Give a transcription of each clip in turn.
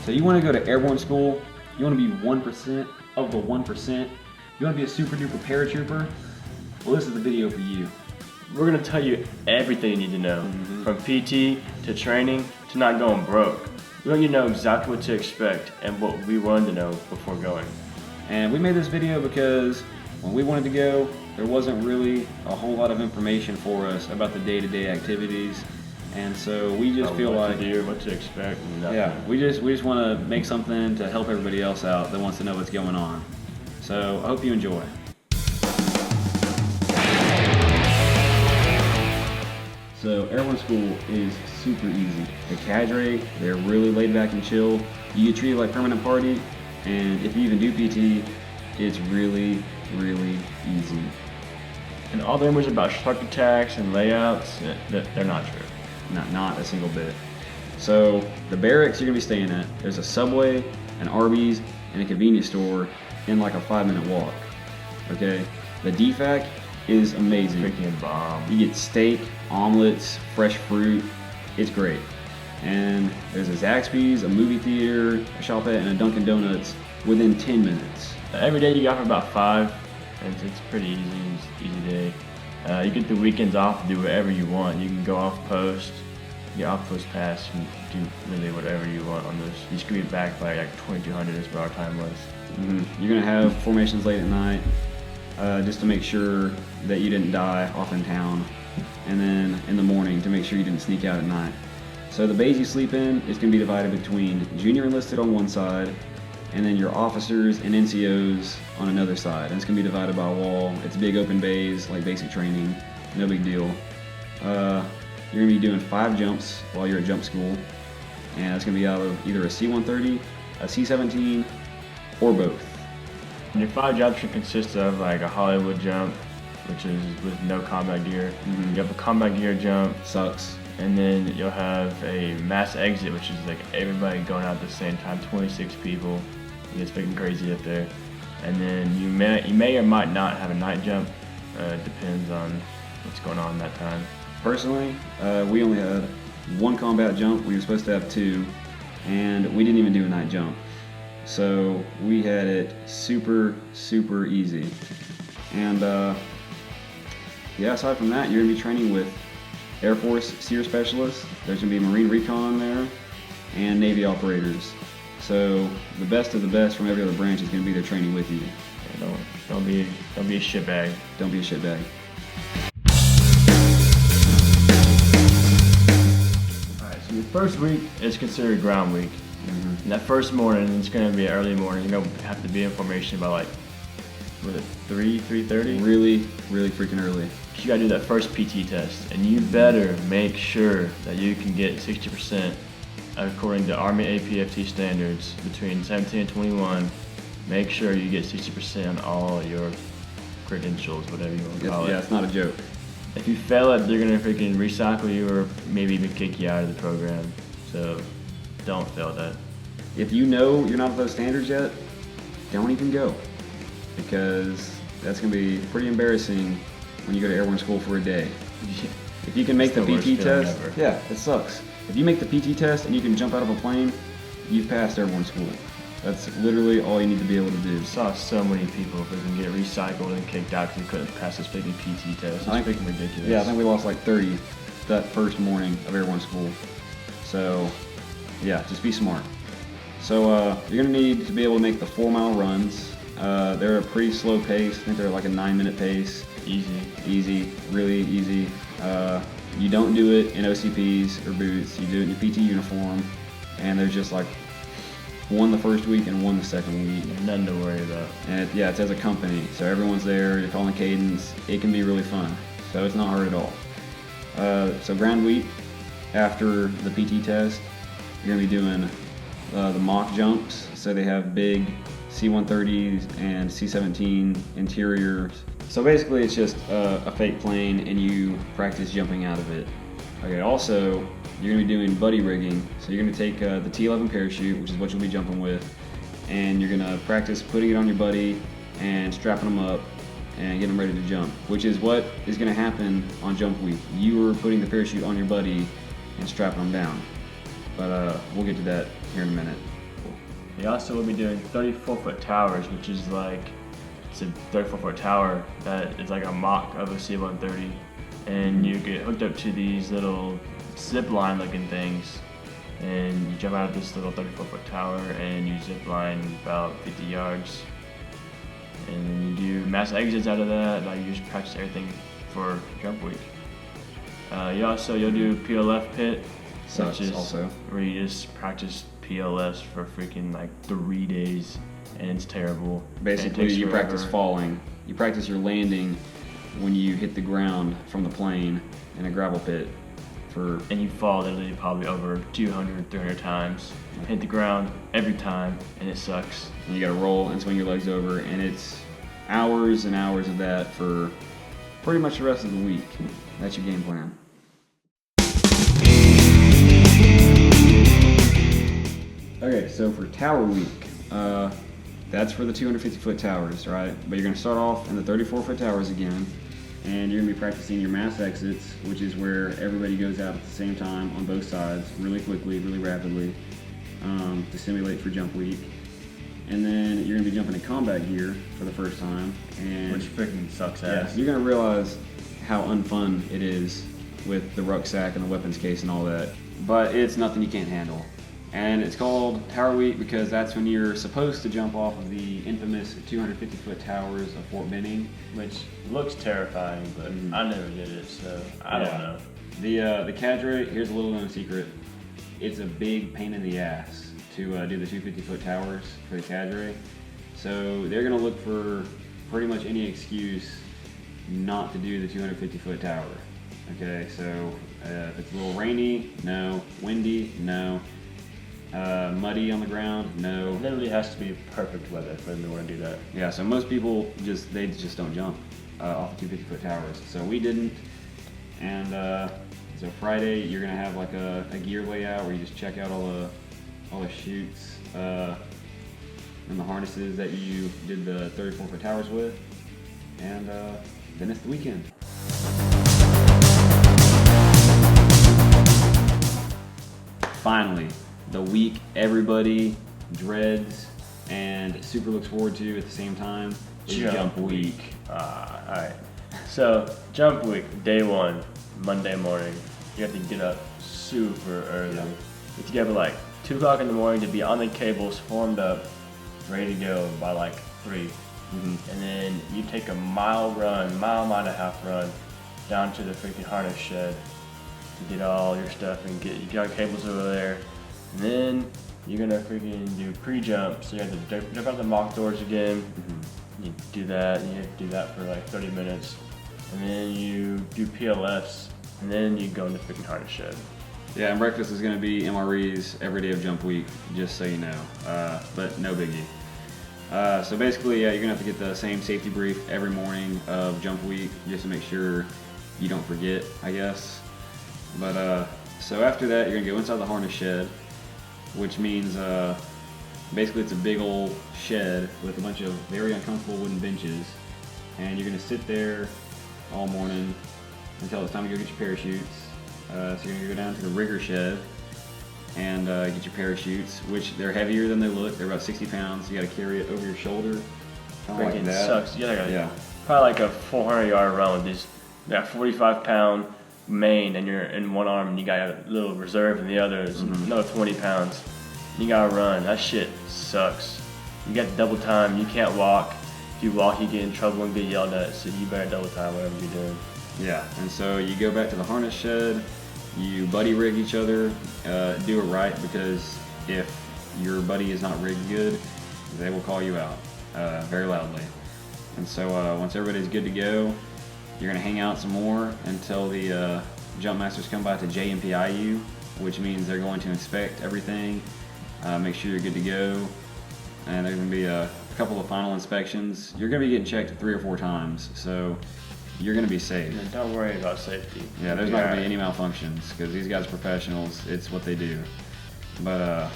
So you want to go to Airborne School, you want to be 1% of the 1%, you want to be a super duper paratrooper, well, this is the video for you. We're gonna tell you everything you need to know, from PT to training to not going broke. We want you to know exactly what to expect and what we wanted to know before going. And we made this video because when we wanted to go, there wasn't really a whole lot of information for us about the day-to-day activities. And so we just feel what like, to do, what to expect, and nothing. yeah, we just want to make something to help everybody else out that wants to know what's going on. So I hope you enjoy. So Airborne School is super easy. The cadre, they're really laid back and chill. You get treated like permanent party, and if you even do PT, it's really, really easy. And all the rumors about shark attacks and layouts, they're not true. Not a single bit. So the barracks you're gonna be staying at, there's a Subway, an Arby's, and a convenience store in like a 5-minute walk. Okay? The DFAC is amazing. Freaking bomb. You get steak, omelets, fresh fruit. It's great. And there's a Zaxby's, a movie theater, a Shopette, and a Dunkin' Donuts within 10 minutes. Every day you got for about 5, and it's pretty easy. It's an easy day. You get the weekends off to do whatever you want. You can go off post, get off post pass, and do really whatever you want on those. You just get me back by like 2200 is what our time was. You're gonna have formations late at night, just to make sure that you didn't die off in town, and then in the morning to make sure you didn't sneak out at night. So the bays you sleep in is gonna be divided between junior enlisted on one side, and then your officers and NCOs on another side. And it's gonna be divided by a wall. It's big open bays, like basic training, no big deal. You're gonna be doing 5 jumps while you're at jump school, and it's gonna be out of either a C-130, a C-17, or both. And your 5 jumps should consist of like a Hollywood jump, which is with no combat gear. You have a combat gear jump, Sucks. and then you'll have a mass exit, which is like everybody going out at the same time, 26 people. It's freaking crazy up there. And then you may or might not have a night jump. Depends on what's going on that time. Personally, we only had 1 combat jump. We were supposed to have 2, and we didn't even do a night jump. So we had it super, super easy. And yeah, aside from that, you're gonna be training with Air Force SEER specialists. There's gonna be Marine Recon on there, and Navy operators. So the best of the best from every other branch is gonna be there training with you. Yeah, don't be a shitbag. Don't be a shitbag. Alright, so your first week is considered ground week. And that first morning, it's going to be early morning. You're going to have to be in formation by like, was it 3:30? Really, really freaking early. You got to do that first PT test, and you better make sure that you can get 60% according to Army APFT standards between 17 and 21. Make sure you get 60% on all your credentials, whatever you want to call it. Yeah, it's not a joke. If you fail it, they're going to freaking recycle you or maybe even kick you out of the program. So don't fail that. If you know you're not at those standards yet, don't even go, because that's going to be pretty embarrassing when you go to Airborne School for a day. If you can make the PT test, yeah, it sucks. If you make the PT test and you can jump out of a plane, you've passed Airborne School. That's literally all you need to be able to do. I saw so many people freaking get recycled and kicked out because they couldn't pass this freaking PT test. It's freaking ridiculous. Yeah, I think we lost like 30 that first morning of Airborne School. So yeah, just be smart. So you're gonna need to be able to make the 4-mile runs. They're at a pretty slow pace. I think they're like a 9-minute pace. Easy, really easy. You don't do it in OCPs or boots. You do it in your PT uniform, and there's just like 1 the first week and 1 the second week. Nothing to worry about. And it's as a company, so everyone's there. You're calling cadence. It can be really fun. So it's not hard at all. So ground week, after the PT test, you're gonna be doing the mock jumps. So they have big C-130s and C-17 interiors. So basically it's just a fake plane and you practice jumping out of it. Okay, also you're gonna be doing buddy rigging. So you're gonna take the T-11 parachute, which is what you'll be jumping with, and you're gonna practice putting it on your buddy and strapping them up and getting them ready to jump, which is what is gonna happen on jump week. You are putting the parachute on your buddy and strapping them down. But we'll get to that here in a minute. You also will be doing 34-foot towers, which is like, it's a 34-foot tower that is like a mock of a C-130. And you get hooked up to these little zip line looking things. And you jump out of this little 34-foot tower and you zip line about 50 yards. And then you do mass exits out of that, like you just practice everything for jump week. You'll do PLF pit, which is also where you just practice PLFs for freaking like 3 days, and it's terrible. Basically, you practice falling. You practice your landing when you hit the ground from the plane in a gravel pit. And you fall literally probably over 200, 300 times. Hit the ground every time, and it sucks. And you gotta roll and swing your legs over, and it's hours and hours of that for pretty much the rest of the week. That's your game plan. Okay, so for Tower Week, that's for the 250-foot towers, right? But you're gonna start off in the 34-foot towers again, and you're gonna be practicing your mass exits, which is where everybody goes out at the same time on both sides, really quickly, really rapidly, to simulate for jump week. And then you're gonna be jumping in combat gear for the first time, and Which freaking sucks ass. you're gonna realize how unfun it is with the rucksack and the weapons case and all that. But it's nothing you can't handle. And it's called Tower Week because that's when you're supposed to jump off of the infamous 250-foot towers of Fort Benning. Which looks terrifying, but I never did it, so I don't know. The cadre, here's a little known secret. It's a big pain in the ass to do the 250-foot towers for the cadre. So they're gonna look for pretty much any excuse not to do the 250-foot tower. Okay, so if it's a little rainy, no. Windy, no. Muddy on the ground, no. It literally has to be perfect weather for them to want to do that. Yeah, so most people just don't jump off the 250-foot towers. So we didn't, and so Friday you're gonna have like a gear layout where you just check out all the chutes and the harnesses that you did the 34-foot towers with, and then it's the weekend. Finally, the week everybody dreads and super looks forward to at the same time is Jump Week. Alright. So, Jump Week, day one, Monday morning. You have to get up super early. Yeah. You have to get up at like 2 o'clock in the morning to be on the cables, formed up, ready to go by like 3. And then you take a mile and a half run down to the freaking harness shed to get all your stuff and you got cables over there. And then you're gonna freaking do pre-jump, so you have to jump out the mock doors again. You do that, and you have to do that for like 30 minutes. And then you do PLFs, and then you go into freaking harness shed. Yeah, and breakfast is gonna be MREs every day of Jump Week, just so you know, but no biggie. So basically, yeah, you're gonna have to get the same safety brief every morning of Jump Week, just to make sure you don't forget, I guess. But so after that, you're gonna go inside the harness shed, which means basically it's a big old shed with a bunch of very uncomfortable wooden benches, and you're gonna sit there all morning until it's time to go get your parachutes. So you're gonna go down to the rigger shed and get your parachutes, which they're heavier than they look. They're about 60 pounds. You gotta carry it over your shoulder. Freaking that. sucks. Yeah. Probably like a 400-yard run with these 45-pound main, and you're in one arm, and you got a little reserve in the other, is another 20 pounds. You gotta run. That shit sucks. You got double time. You can't walk. If you walk, you get in trouble and get yelled at. So you better double time whatever you're doing. Yeah, and so you go back to the harness shed. You buddy rig each other. Do it right, because if your buddy is not rigged good, they will call you out very loudly. And so once everybody's good to go, you're gonna hang out some more until the jump masters come by to JMPI you, which means they're going to inspect everything, make sure you're good to go, and there's gonna be a couple of final inspections. You're gonna be getting checked 3 or 4 times, so you're gonna be safe. And don't worry about safety. Yeah, there's not gonna be any malfunctions, because these guys are professionals. It's what they do. But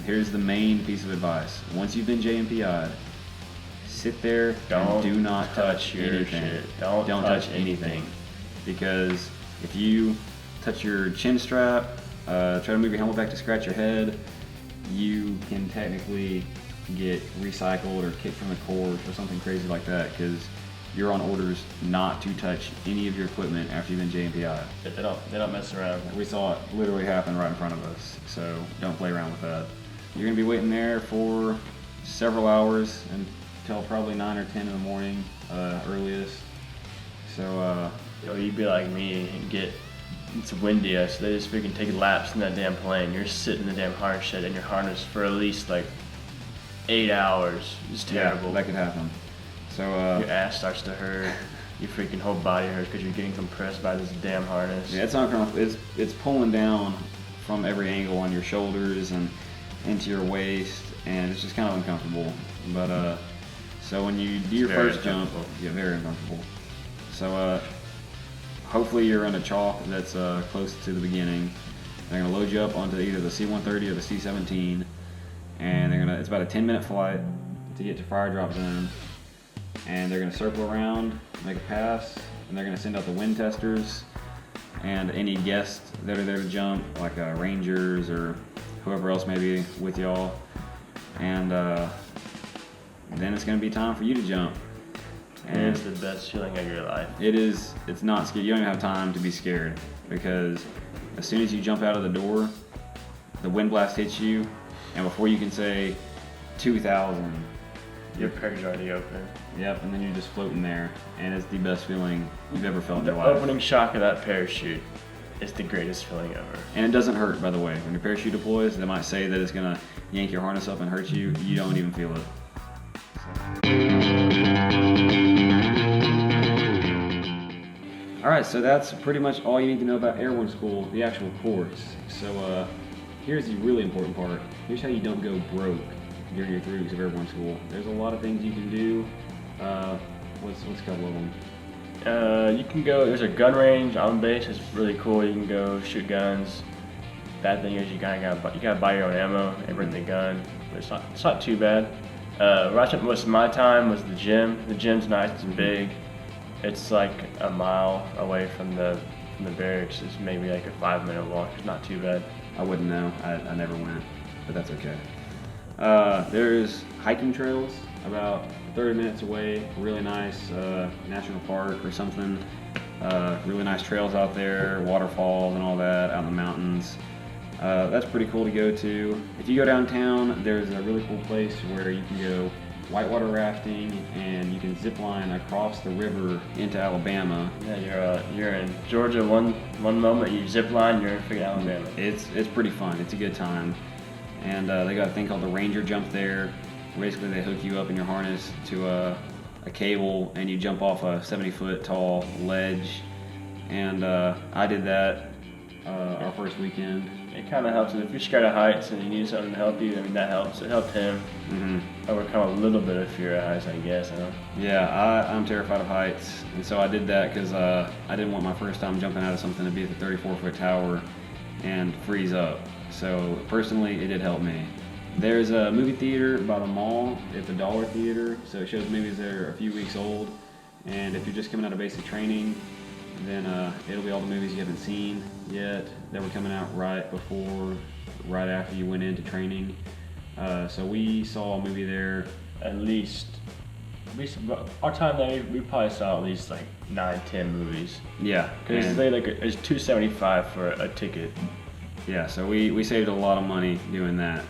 here's the main piece of advice. Once you've been JMPI'd, sit there and do not touch anything. Shit. Don't touch anything. Because if you touch your chin strap, try to move your helmet back to scratch your head, you can technically get recycled or kicked from the course or something crazy like that, because you're on orders not to touch any of your equipment after you've been JMPI. They don't mess around. We saw it literally happen right in front of us, so don't play around with that. You're gonna be waiting there for several hours until probably 9 or 10 in the morning, earliest. So, You'd be like me and it's windy, so they just freaking take laps in that damn plane. You're sitting in the damn harness shed in your harness for at least like 8 hours. It's terrible. Yeah, that could happen. So, your ass starts to hurt. Your freaking whole body hurts because you're getting compressed by this damn harness. Yeah, it's not it's pulling down from every angle on your shoulders and into your waist, and it's just kind of uncomfortable. But so when you do your first jump, yeah, very uncomfortable. So hopefully you're in a chalk that's close to the beginning. They're gonna load you up onto either the C-130 or the C-17, and it's about a 10-minute flight to get to fire drop zone. And they're gonna circle around, make a pass, and they're gonna send out the wind testers and any guests that are there to jump, like rangers or whoever else may be with y'all. And then it's gonna be time for you to jump. And it's the best feeling of your life. It is. It's not scary. You don't even have time to be scared, because as soon as you jump out of the door, the wind blast hits you, and before you can say 2,000, your parachute's already open. Yep, and then you're just floating there, and it's the best feeling you've ever felt in The your life. opening shock of that parachute is the greatest feeling ever. And it doesn't hurt, by the way. When your parachute deploys, they might say that it's gonna yank your harness up and hurt you. You don't even feel it. All right, so that's pretty much all you need to know about Airborne School, the actual course. So here's the really important part. Here's how you don't go broke during your 3 weeks of Airborne School. There's a lot of things you can do. What's a couple of them? You can go, there's a gun range on base, it's really cool. You can go shoot guns. Bad thing is you gotta buy your own ammo and bring the gun, but it's not too bad. Where I spent most of my time was the gym. The gym's nice and big. It's like a mile away from the barracks. It's maybe like a 5-minute walk. It's not too bad. I wouldn't know. I never went, but that's okay. There's hiking trails about 30 minutes away. Really nice national park or something. Really nice trails out there, waterfalls and all that out in the mountains. That's pretty cool to go to. If you go downtown, there's a really cool place where you can go whitewater rafting, and you can zip line across the river into Alabama. Yeah, you're in Georgia one moment, you zip line, you're in freaking Alabama. It's pretty fun. It's a good time. And they got a thing called the Ranger Jump there. Basically, they hook you up in your harness to a cable, and you jump off a 70-foot tall ledge. And I did that our first weekend. It kind of helps. If you're scared of heights and you need something to help you, I mean, that helps. It helped him overcome a little bit of fear of heights, I guess. Huh? Yeah, I'm terrified of heights, and so I did that because I didn't want my first time jumping out of something to be at the 34-foot tower and freeze up. So personally, it did help me. There's a movie theater by the mall. It's a dollar theater, so it shows movies that are a few weeks old. And if you're just coming out of basic training, then it'll be all the movies you haven't seen yet that were coming out right after you went into training. So we saw a movie there. Our time there, we probably saw at least like 9-10 movies. Yeah, because it's $2.75 for a ticket. Yeah, so we saved a lot of money doing that.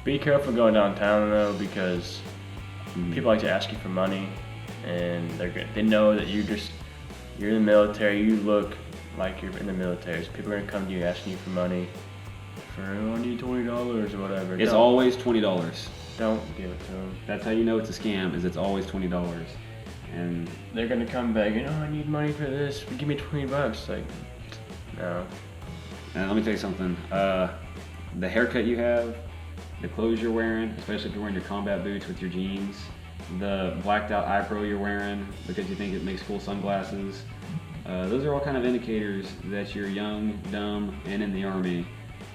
Be careful going downtown though, because people like to ask you for money, and they know that you're in the military. You look like you're in the military, so people are gonna come to you asking you for money. I need $20 or whatever. It's always $20. Don't give it to them. That's how you know it's a scam. Is it's always $20, and they're gonna come begging. Oh, I need money for this. Give me $20. Like, no. And let me tell you something. The haircut you have, the clothes you're wearing, especially if you're wearing your combat boots with your jeans, the blacked out eye pro you're wearing because you think it makes cool sunglasses. Those are all kind of indicators that you're young, dumb, and in the Army.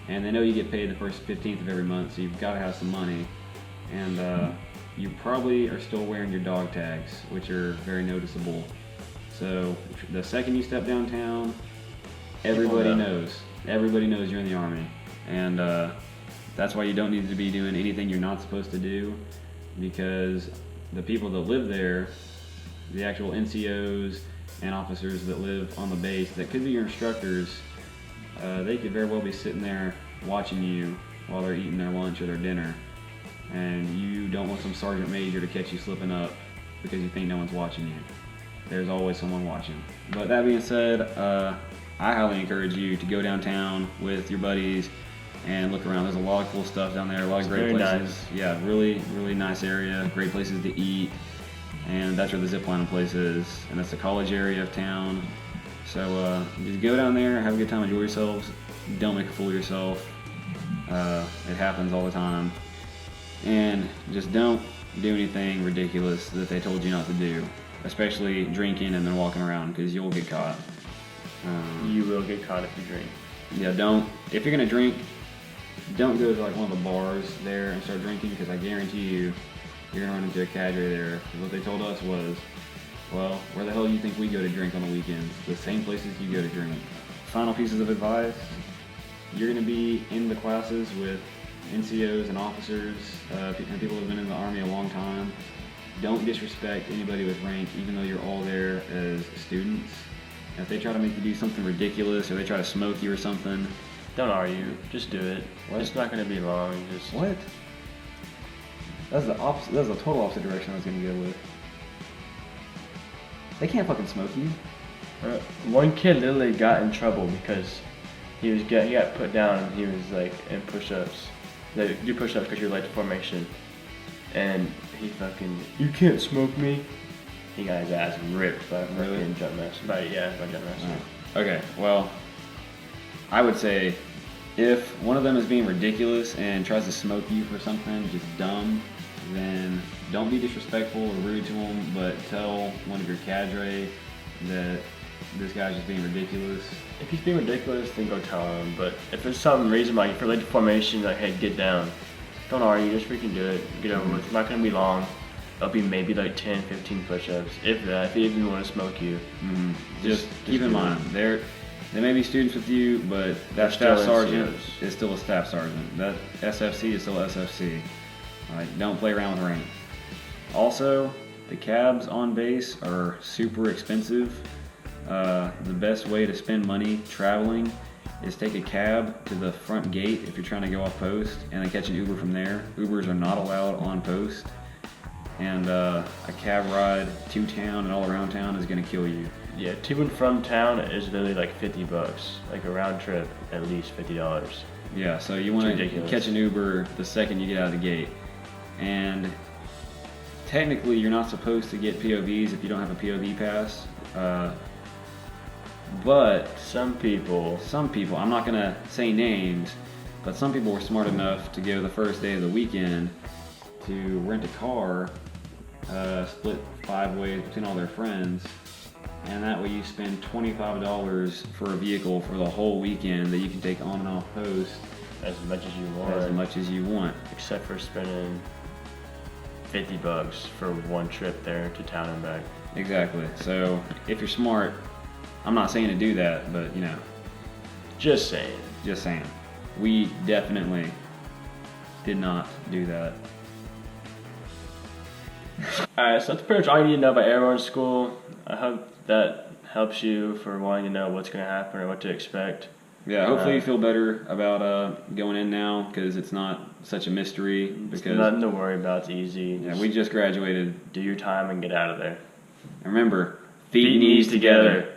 And they know you get paid the first 15th of every month, so you've got to have some money. And you probably are still wearing your dog tags, which are very noticeable. So the second you step downtown, everybody knows. Everybody knows you're in the Army. And That's why you don't need to be doing anything you're not supposed to do, because the people that live there, the actual NCOs and officers that live on the base that could be your instructors, they could very well be sitting there watching you while they're eating their lunch or their dinner, and you don't want some sergeant major to catch you slipping up because you think no one's watching you. There's always someone watching. But that being said, I highly encourage you to go downtown with your buddies and look around. There's a lot of cool stuff down there, a lot of great places. Nice. Yeah, really, really nice area, great places to eat, and that's where the zip lining place is, and that's the college area of town. So just go down there, have a good time, enjoy yourselves. Don't make a fool of yourself. It happens all the time. And just don't do anything ridiculous that they told you not to do, especially drinking and then walking around, because you'll get caught. You will get caught if you drink. Yeah, if you're gonna drink, don't go to like one of the bars there and start drinking, because I guarantee you're gonna run into a cadre there. What they told us was, well, where the hell do you think we go to drink on the weekends? The same places you go to drink. Final pieces of advice: you're gonna be in the classes with NCOs and officers and people who've been in the Army a long time. Don't disrespect anybody with rank, even though you're all there as students. And if they try to make you do something ridiculous or they try to smoke you or something, don't argue. Just do it. What? It's not going to be long. Just what? That's the opposite. That's the total opposite direction I was going to go with. They can't fucking smoke you. One kid literally got in trouble because he got put down and he was like in push-ups. They do push-ups because you're late to formation, and he fucking, you can't smoke me. He got his ass ripped by a fucking jump master. By jump master. Okay, well, I would say if one of them is being ridiculous and tries to smoke you for something just dumb, then don't be disrespectful or rude to them, but tell one of your cadre that this guy's just being ridiculous. If he's being ridiculous, then go tell him. But if there's some reason, like if you're late to formation, like, hey, get down. Don't argue, just freaking do it. Get over with. It's not gonna be long. It'll be maybe like 10, 15 push-ups, if that, if they even want to smoke you. Mm-hmm. Just keep in mind, they may be students with you, but that staff sergeant is still a staff sergeant. That SFC is still SFC. All right, don't play around with rank. Also, the cabs on base are super expensive. The best way to spend money traveling is take a cab to the front gate if you're trying to go off post, and then catch an Uber from there. Ubers are not allowed on post. And a cab ride to town and all around town is going to kill you. Yeah, to and from town is literally like $50, like a round trip, at least $50. Yeah, so you want to catch an Uber the second you get out of the gate. And technically you're not supposed to get POVs if you don't have a POV pass. But some people, I'm not going to say names, but some people were smart enough to go the first day of the weekend to rent a car, split 5 ways between all their friends, and that way you spend $25 for a vehicle for the whole weekend that you can take on and off post as much as you want. Except for spending $50 for one trip there to town and back. Exactly. So if you're smart, I'm not saying to do that, but you know. Just saying. We definitely did not do that. Alright, so that's pretty much all you need to know about Airborne School. I hope that helps you for wanting to know what's going to happen or what to expect. Yeah, hopefully you feel better about going in now, because it's not such a mystery. Because nothing to worry about, it's easy. Yeah, we just graduated. Do your time and get out of there. And remember, feet knees together.